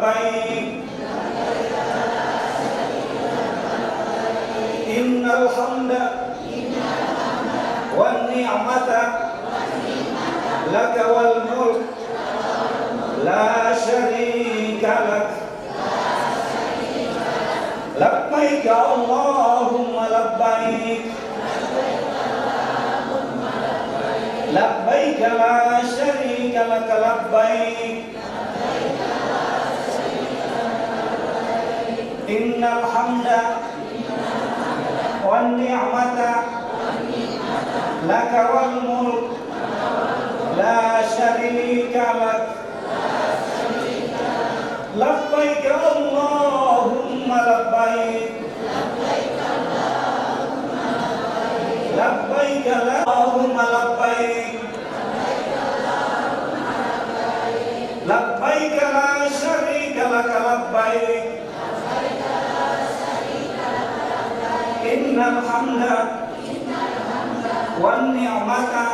labbaik. Innal hamda wan ni'mata laka wal mulk la syarika lak. Labbaik Allahumma labbaik. Labbaik la syarika lak labbaik. Innal hamda wan ni'mata laka wal mulk la syarika lak. Labbaik Allahumma labbaik. Labbaik Allahumma labbaik. Labbaik la syarika lak labbaik. Innal hamda wan ni'mata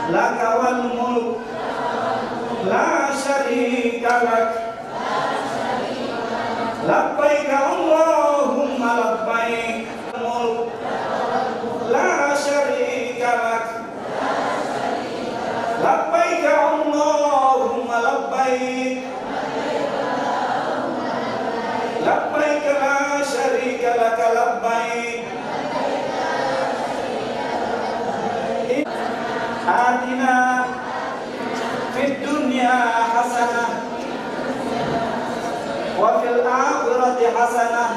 laka wal mulk la syarika lak. Labbaik Allahumma labbaik. Mulk la syarika lak. Labbaik Allahumma labbaik. Labbaik la syarika lak labbaik. Atina fid dunya hasanah wa fil akhirati hasanah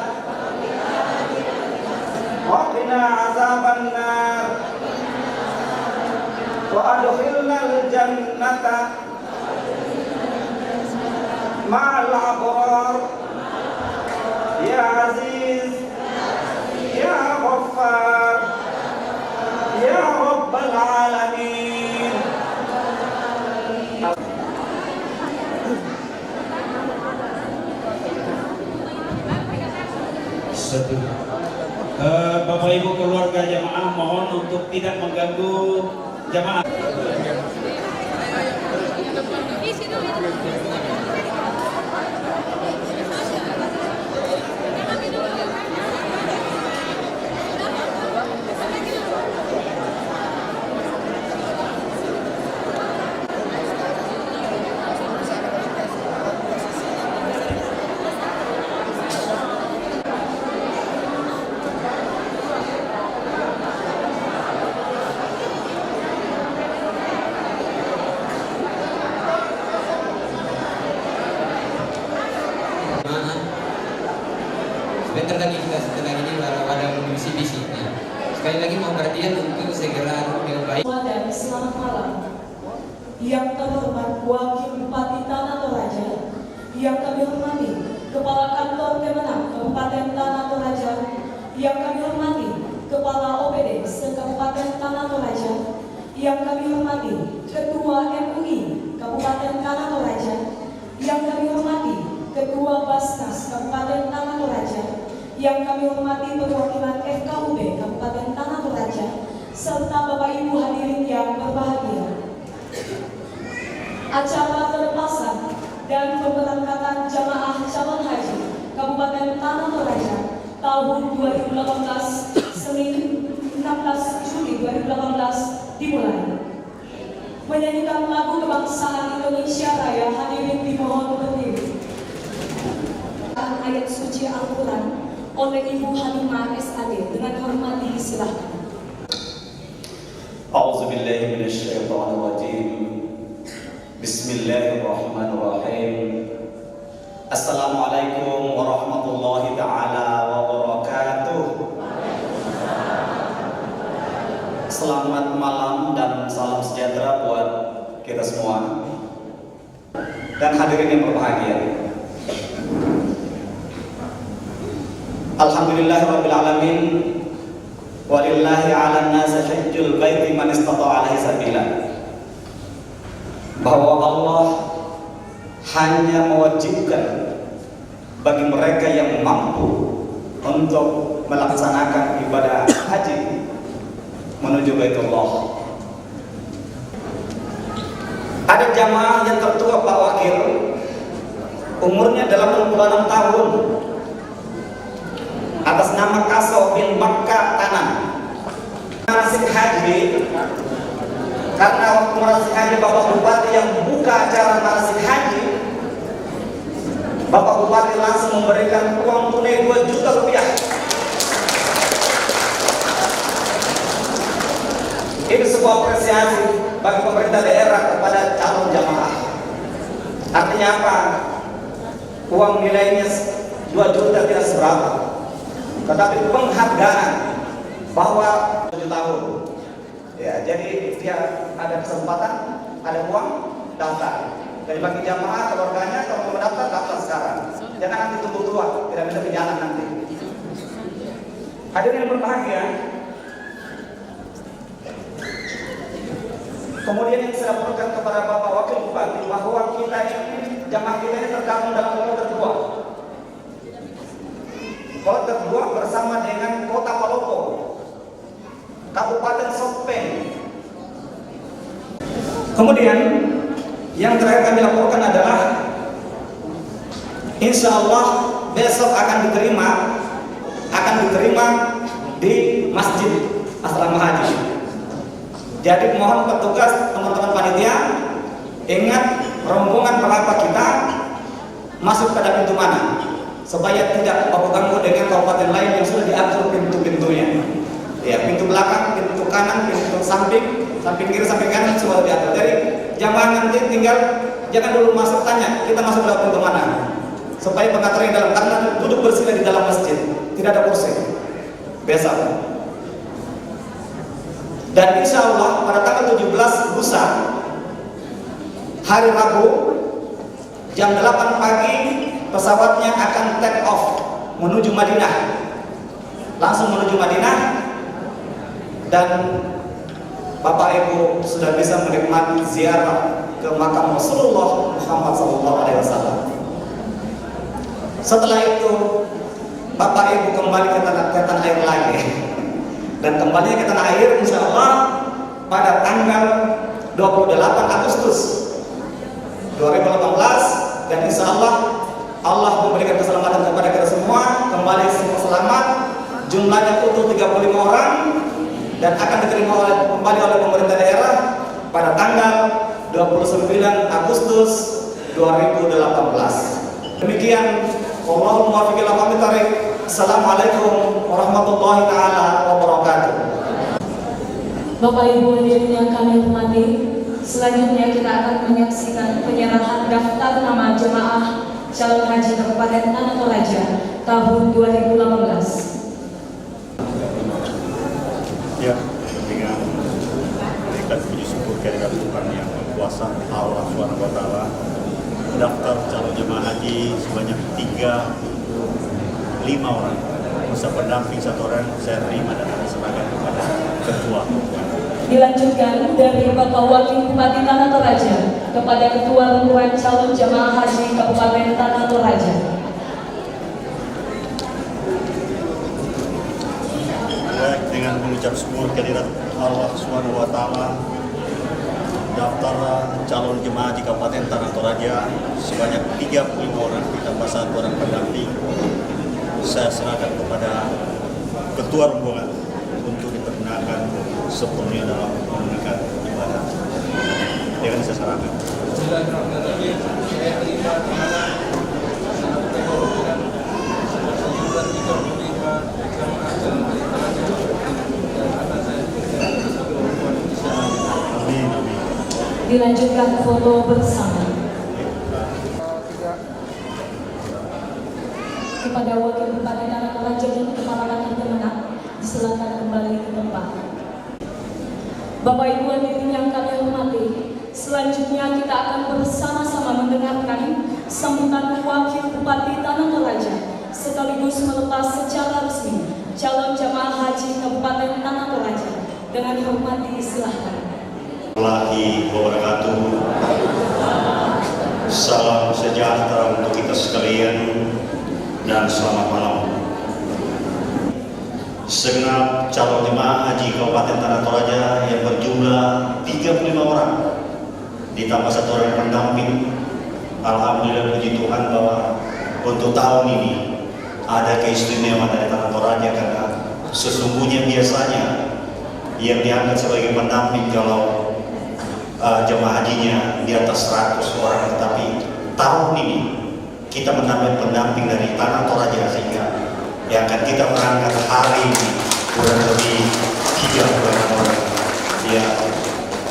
wa qina azabannar wa adkhilnal jannata ma'al abrar ya aziz ya ghaffar ya rabbal alamin. Bapak Ibu keluarga jamaah mohon untuk tidak mengganggu jamaah. Setelah ini baru ada misi-misi. Sekali lagi mohon perhatian untuk segera dengan baik. Dan selamat malam. Yang terhormat Wakil Bupati Tanah Toraja, yang kami hormati Kepala Kantor Kemenang Kabupaten Tanah Toraja, yang kami hormati Kepala OPD se-Kabupaten Tanah Toraja, yang kami hormati Ketua MUI Kabupaten Tanah Toraja, yang kami hormati Ketua Basnas Kabupaten Tanah Toraja, yang kami hormati perwakilan FKUB Kabupaten Tanah Toraja, serta Bapak Ibu hadirin yang berbahagia. Acara pelepasan dan pemberangkatan jamaah calon haji Kabupaten Tanah Toraja tahun 2018 Senin 16 Juli 2018 dimulai. Menyanyikan lagu kebangsaan Indonesia Raya, hadirin dimohon berdiri. Ayat suci Al-Quran oleh Ibu Halimah SAD dengan hormat disilahkan. A'udzubillahi minasyaitonir rajim. Bismillahirrahmanirrahim. Assalamualaikum warahmatullahi taala wabarakatuh. Selamat malam dan salam sejahtera buat kita semua dan hadirin yang berbahagia. Alhamdulillahirabbil alamin. Walillahi 'alan nasi hajjul baiti man istata'a ilaihi sabila. Bahwa Allah hanya mewajibkan bagi mereka yang mampu untuk melaksanakan ibadah haji menuju Baitullah. Ada jamaah yang tertua Pak Wakil umurnya 86 tahun, atas nama Kaso bin Makkah Tanan. Manasik haji, karena waktu manasik haji Bapak Bupati yang buka acara manasik haji, Bapak Bupati langsung memberikan uang tunai 2 juta rupiah. Ini sebuah apresiasi bagi pemerintah daerah kepada calon jamaah. Artinya apa? Uang nilainya 2 juta tidak seberapa, tetapi penghargaan bahwa 7 tahun. Ya, jadi dia ada kesempatan, ada uang, daftar. Jadi bagi jamaah keluarganya kalau mau mendaftar, daftar sekarang. Jangan nanti tunggu tua, tidak bisa berjalan nanti. Hadirin yang berbahagia, kemudian yang saya laporkan kepada Bapak Wakil Bupati bahwa kita ini, jamaah kita ini tergabung dalam kloter 2. Kloter 2 bersama dengan Kota Palopo, Kabupaten Sopeng. Kemudian yang terakhir kami laporkan adalah insya Allah besok akan diterima di Masjid Asrama Haji. Jadi mohon petugas, teman-teman panitia, ingat rombongan pelapa kita masuk pada pintu mana, supaya tidak ganggu dengan kabupaten lain yang sudah diatur pintu-pintunya. Ya, pintu belakang, pintu kanan, pintu samping kiri, samping kanan semua diatur. Jadi jamaah nanti tinggal jangan dulu masuk tanya kita masuk dalam pintu mana, supaya pengaturan dalam karena duduk bersila di dalam masjid, tidak ada kursi. Besok. Dan insya Allah pada tanggal 17 lusa hari Rabu jam 8 pagi pesawatnya akan take off menuju Madinah, langsung menuju Madinah, dan Bapak Ibu sudah bisa menikmati ziarah ke makam Rasulullah Muhammad SAW. Setelah itu Bapak Ibu kembali ke tanah air lagi. Dan kembali ke tanah air insya Allah pada tanggal 28 Agustus 2018, dan insya Allah Allah memberikan keselamatan kepada kita semua, kembali semua selamat, jumlahnya utuh 35 orang, dan akan diterima kembali oleh pemerintah daerah pada tanggal 29 Agustus 2018. Demikian, wallahul muwaffiq ila aqwamit thoriq. Assalamualaikum warahmatullahi taala wabarakatuh. Bapak Ibu hadirin yang kami hormati, selanjutnya kita akan menyaksikan penyerahan daftar nama jemaah calon haji Kabupaten Tanah Toraja tahun 2018. Ya, dengan memberikan puji syukur kehadirat Tuhan yang berkuasa Allah SWT, daftar calon jemaah haji sebanyak 5 orang, masa pendamping 1 orang saya terima dan diserahkan kepada ketua. Dilanjutkan dari Bapak Wakil Bupati Tanah Toraja kepada Ketua Rombongan Calon Jamaah Haji Kabupaten Tanah Toraja. Baik, dengan mengucap syukur kehadirat Allah SWT, daftar calon jemaah haji Kabupaten Tanah Toraja sebanyak 35 orang ditambah 1 orang pendamping saya serahkan kepada ketua rombongan untuk dipergunakan sepenuhnya dalam menunaikan ibadah. Dengan saya serahkan. Amin, amin. Dilanjutkan foto bersama. Kepada Wakil Bupati Tanah Toraja dan Kepala Kantor Kemenang, disilakan kembali ke tempat. Bapak Ibu hadirin yang kami hormati, selanjutnya kita akan bersama-sama mendengarkan sambutan Wakil Bupati Tanah Toraja sekaligus melepas secara resmi calon jamaah haji Kabupaten Tanah Toraja. Dengan hormat disilahkan. Warahmatullahi wabarakatuh. Salam sejahtera untuk kita sekalian dan selamat malam. Segenap calon jemaah haji Kabupaten Tanah Toraja yang berjumlah 35 orang ditambah 1 orang pendamping Alhamdulillah puji Tuhan bahwa untuk tahun ini ada keistimewaan dari Tanah Toraja, karena sesungguhnya biasanya yang diangkat sebagai pendamping kalau jemaah hajinya di atas 100 orang, tetapi tahun ini kita menambah pendamping dari Tanah Toraja, sehingga yang akan kita berangkat hari ini kurang lebih 30 orang. Ya,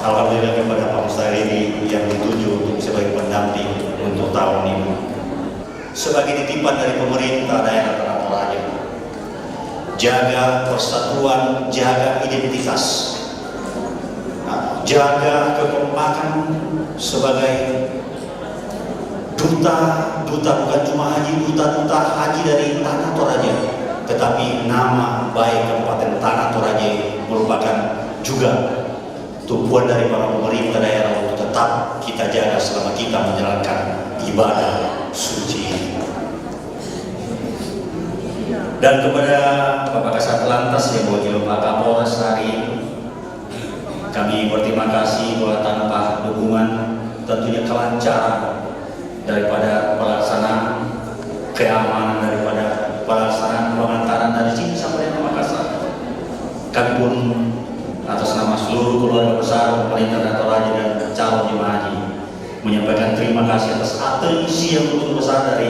alhamdulillah kepada Pak Mustahil ini yang ditunjuk untuk sebagai pendamping untuk tahun ini. Sebagai titipan dari pemerintah daerah Tanah Toraja, jaga persatuan, jaga identitas, jaga kekompakan sebagai duta bukan cuma haji, duta haji dari Tanah Toraja, tetapi nama baik Kabupaten Tanah Toraja merupakan juga tumpuan dari para pemerintah daerah untuk tetap kita jaga selama kita menjalankan ibadah suci. Dan kepada Bapak Kasat Lantas yang mewakili Pak Kapolres hari ini, kami berterima kasih bahwa tanpa dukungan tentunya kelancaran daripada pelaksanaan, keamanan daripada pelaksanaan pengantaran dari sini sampai ke Makassar, kami pun atas nama seluruh keluarga besar pemerintah Tanah Toraja dan calon jemaah haji menyampaikan terima kasih atas atensi yang begitu besar dari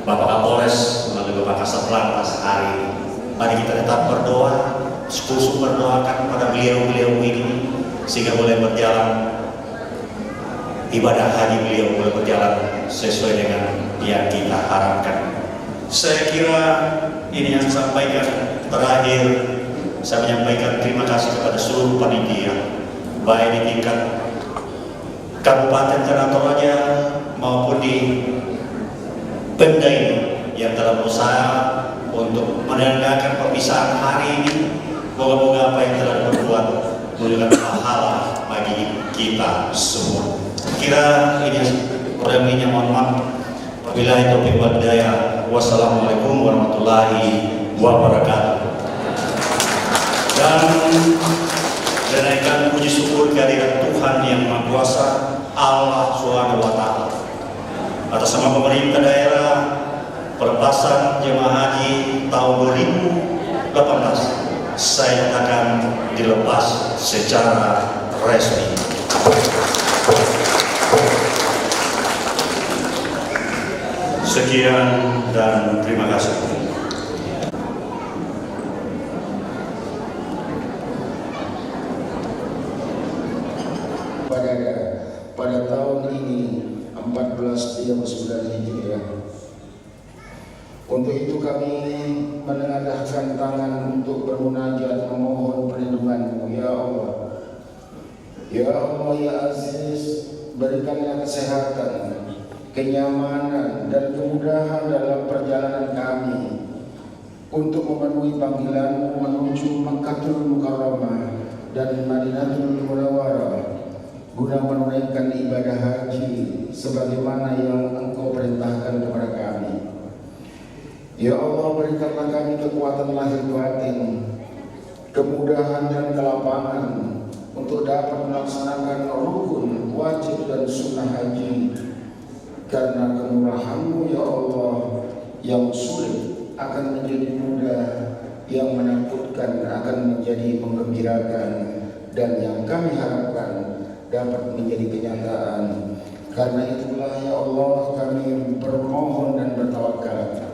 Bapak Kapolres melalui Bapak Kasat Lantas hari ini. Mari kita tetap berdoa, sekusu berdoakan kepada beliau-beliau ini sehingga boleh berjalan ibadah haji beliau, boleh berjalan sesuai dengan yang kita harapkan. Saya kira ini yang saya sampaikan. Terakhir, saya menyampaikan terima kasih kepada seluruh panitia, baik di tingkat Kabupaten Tanah Toraja maupun di Pemda ini yang telah berusaha untuk menyelenggarakan perpisahan hari ini. Moga-moga apa yang telah diperbuat memberikan pahala bagi kita semua. Kira ini programnya, mohon maaf. Wabillahi taufiq wal hidayah. Wassalamualaikum warahmatullahi wabarakatuh. Dan menaikkan puji syukur kehadirat Tuhan yang Maha Kuasa, Allah Subhanahu wa Ta'ala, atas nama pemerintah daerah pelepasan jemaah haji tahun 2018 saya akan dilepas secara resmi. Sekian dan terima kasih. Pada tahun ini 1439 Hijriah. Untuk itu kami menengadahkan tangan untuk bermunajat memohon perlindungan-Mu, ya Allah. Ya Allah, ya Aziz, berikanlah kesehatan, kenyamanan dan kemudahan dalam perjalanan kami untuk memenuhi panggilan-Mu menuju Makkahul Mukarramah dan Madinatul Munawwarah guna menunaikan ibadah haji sebagaimana yang Engkau perintahkan kepada kami. Ya Allah, berikanlah kami kekuatan lahir batin, kemudahan dan kelapangan untuk dapat melaksanakan rukun, wajib dan sunnah haji. Karena kemurahan-Mu ya Allah, yang sulit akan menjadi mudah, yang menakutkan akan menjadi menggembirakan, dan yang kami harapkan dapat menjadi kenyataan. Karena itulah ya Allah kami bermohon dan bertawakal.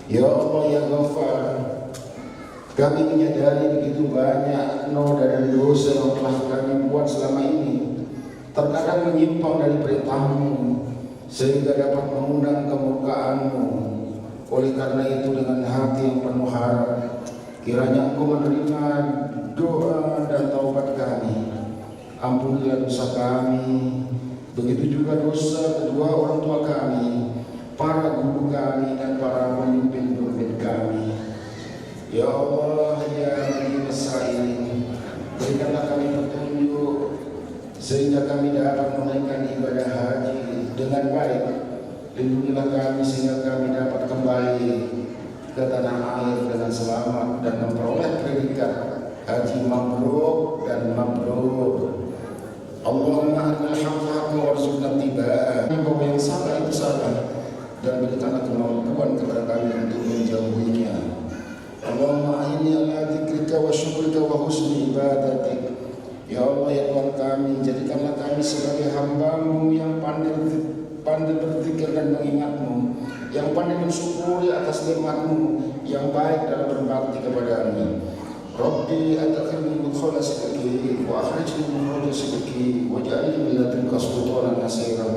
Ya Allah ya Ghaffar, kami menyadari begitu banyak noda dan dosa yang telah kami buat selama ini, terkadang menyimpang dari perintah-Mu sehingga dapat mengundang kemurkaan-Mu. Oleh karena itu dengan hati yang penuh harap, kiranya Engkau menerima doa dan taubat kami. Ampunilah dosa kami, begitu juga dosa kedua orang tua kami, para guru kami dan para pemimpin-pemimpin kami. Ya Allah ya Rabbi Masail, berikanlah kami petunjuk sehingga kami dapat menunaikan ibadah haji dengan baik. Lindungilah kami sehingga kami dapat kembali ke tanah air dengan selamat dan memperoleh predikat haji mabrur dan mabrur. Allahumma arina al-haqqa warzuqna ittiba'ah menjauhinya. Allahumma a'inni ala dzikrika wa syukrika wa husni ibadatik. Ya Allah, ya Tuhan kami, jadikanlah kami sebagai hamba-Mu yang pandai berzikir dan mengingat-Mu, yang pandai mensyukuri atas nikmat-Mu, yang baik dalam berbakti kepada-Mu. Rabbi adkhilni mudkhala sidqi wa akhrijni mukhraja sidqi waj'alni min ladunka sultanan nasira.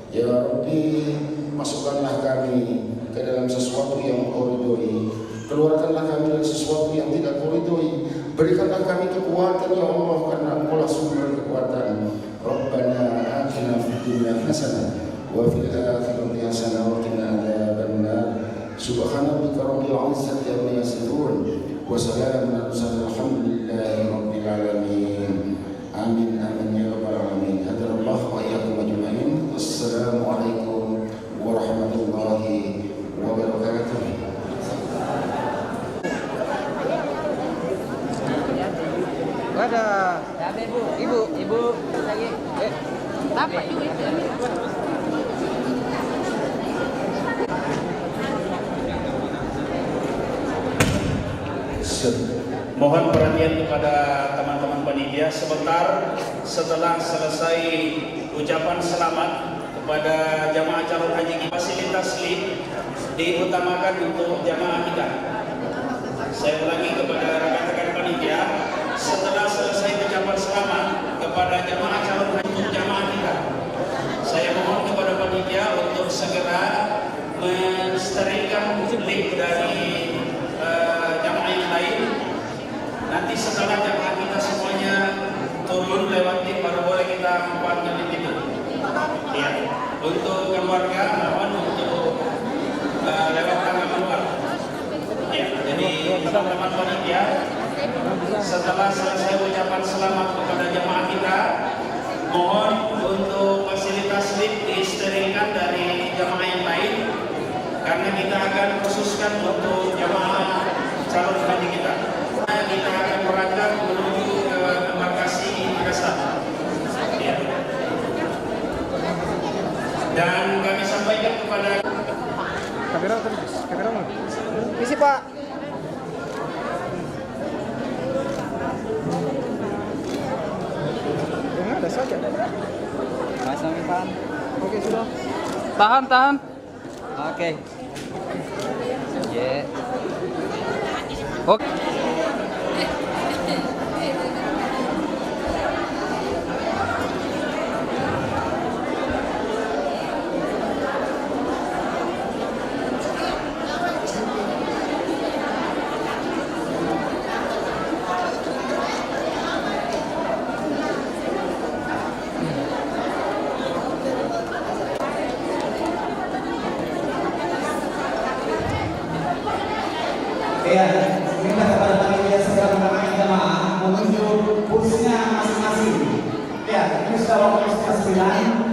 Ya Rabbi, masukkanlah kami ke dalam sesuatu yang Engkau ridhoi, keluarkanlah kami dari sesuatu yang tidak Engkau ridhoi. Berikanlah kami kekuatan ya Allah, karena Engkau lah sumber kekuatan. Rabbana atina fid dunya hasanah wa fil akhirati hasanah wa qina adzabannar. Subhana rabbika rabbil izzati amma yasifun wa salamun alal mursalin walhamdulillahi rabbil alamin. Amin amin ya rabbal alamin. Hadanallahu wa iyyakum ajma'in. Assalamualaikum warahmatullahi wabarakatuh. Ada. Ibu lagi. Dapat duit. Mohon perhatian kepada teman-teman panitia sebentar setelah selesai ucapan selamat kepada jamaah calon haji kita, fasilitas lift diutamakan untuk jamaah kita. Saya ulangi kepada rekan-rekan panitia, setelah selesai ucapan selamat kepada jamaah calon haji untuk jamaah kita, saya mohon kepada panitia untuk segera mensterilkan lift dari jamaah yang lain. Nanti setelah jamaah kita semuanya turun lewat lift, baru boleh kita manfaatkan lift itu. Ya, untuk keluarga mohon untuk lewat tangga keluar. Ya, jadi teman-teman panitia, setelah selesai ucapan selamat kepada jamaah kita, mohon untuk fasilitas lift disterilkan dari jamaah yang lain, karena kita akan khususkan untuk jamaah calon haji kita. Kita akan berangkat menuju ke embarkasi Makassar. Ya. Dan kami sampaikan kepada Kamera mana? Isi Pak. Yang ada saja. Pasang tahan. Oke sudah. Tahan. Oke. Yeah. Oke. Ya, minta kepada panitia segera mengenai jamaah menuju kursinya masing-masing. Ya, ini sudah waktu setengah 9.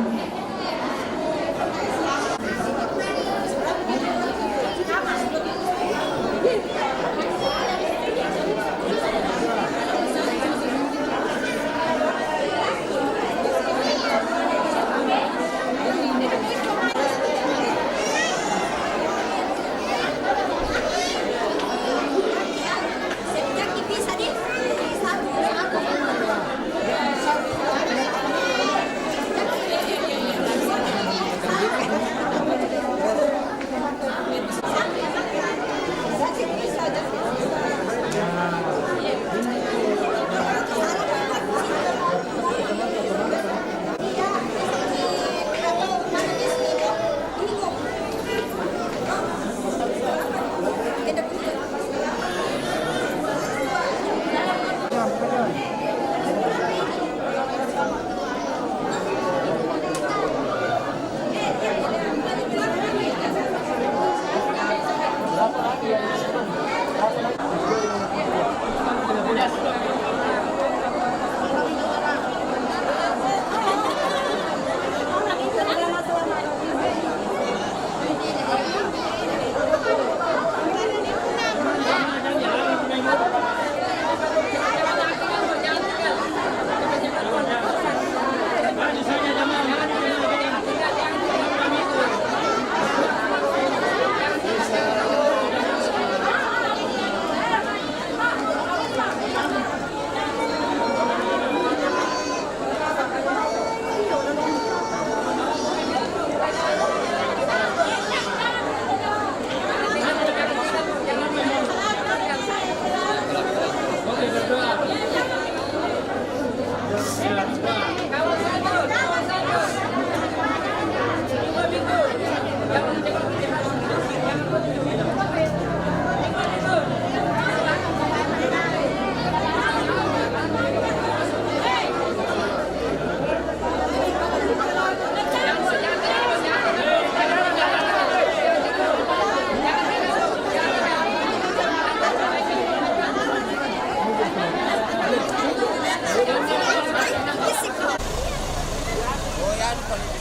Dewan Politik